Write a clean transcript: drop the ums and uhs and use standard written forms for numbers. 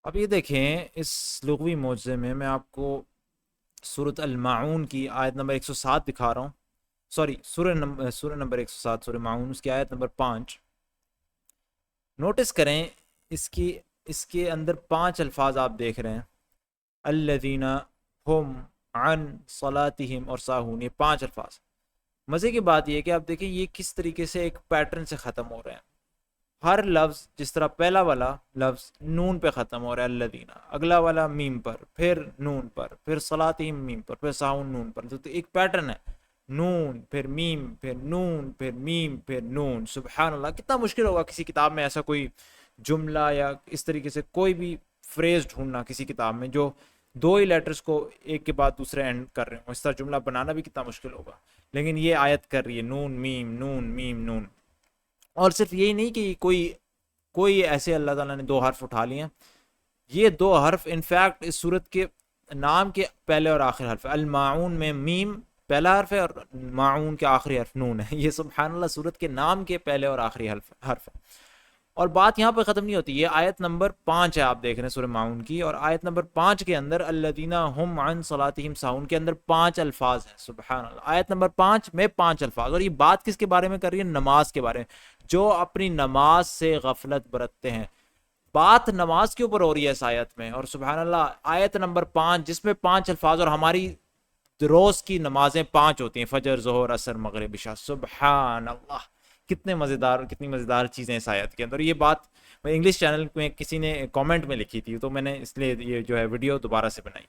اب یہ دیکھیں اس لغوی معجزے میں میں آپ کو سورۃ الماعون کی آیت نمبر 107 دکھا رہا ہوں. سوری، سورہ نمبر 107، سورہ معاون، اس کی آیت نمبر 5. نوٹس کریں اس کے اندر 5 الفاظ آپ دیکھ رہے ہیں. الذین ہم عن صلاتہم اور ساہون، یہ 5 الفاظ. مزے کی بات یہ ہے کہ آپ دیکھیں یہ کس طریقے سے ایک پیٹرن سے ختم ہو رہے ہیں. ہر لفظ جس طرح پہلا والا لفظ نون پہ ختم ہو رہا ہے الذین، اگلا والا میم پر، پھر نون پر، پھر صلاتہم میم پر، پھر ساہون نون پر. تو ایک پیٹرن ہے، نون پھر میم پھر نون پھر میم پھر نون. سبحان اللہ، کتنا مشکل ہوگا کسی کتاب میں ایسا کوئی جملہ یا اس طریقے سے کوئی بھی فریز ڈھونڈنا کسی کتاب میں جو دو ہی لیٹرز کو ایک کے بعد دوسرے اینڈ کر رہے ہوں. اس طرح جملہ بنانا بھی کتنا مشکل ہوگا، لیکن یہ آیت کر رہی ہے نون میم نون. اور صرف یہی نہیں کہ کوئی ایسے اللہ تعالیٰ نے 2 حرف اٹھا لیے ہیں. یہ 2 حرف انفیکٹ اس صورت کے نام کے پہلے اور آخر حرف ہے. الماعون میں میم پہلا حرف ہے اور معون کے آخری حرف نون ہے. یہ سبحان اللہ صورت کے نام کے پہلے اور آخری حرف ہے. اور بات یہاں پہ ختم نہیں ہوتی. یہ آیت نمبر 5 ہے، آپ دیکھ رہے ہیں سورہ معاون کی، اور آیت نمبر 5 کے اندر الذین هم عن صلاتہم ساہون کے اندر 5 الفاظ ہیں. سبحان اللہ، آیت نمبر 5 میں 5 الفاظ. اور یہ بات کس کے بارے میں کر رہی ہے؟ نماز کے بارے میں. جو اپنی نماز سے غفلت برتتے ہیں، بات نماز کے اوپر ہو رہی ہے اس آیت میں. اور سبحان اللہ، آیت نمبر 5 جس میں 5 الفاظ، اور ہماری روز کی نمازیں 5 ہوتی ہیں، فجر، ظہر، عصر، مغرب، عشاء. سبحان اللہ، کتنی مزیدار چیزیں اس آیت کے اندر. یہ بات انگلش چینل میں کسی نے کامنٹ میں لکھی تھی، تو میں نے اس لیے یہ جو ہے ویڈیو دوبارہ سے بنائی.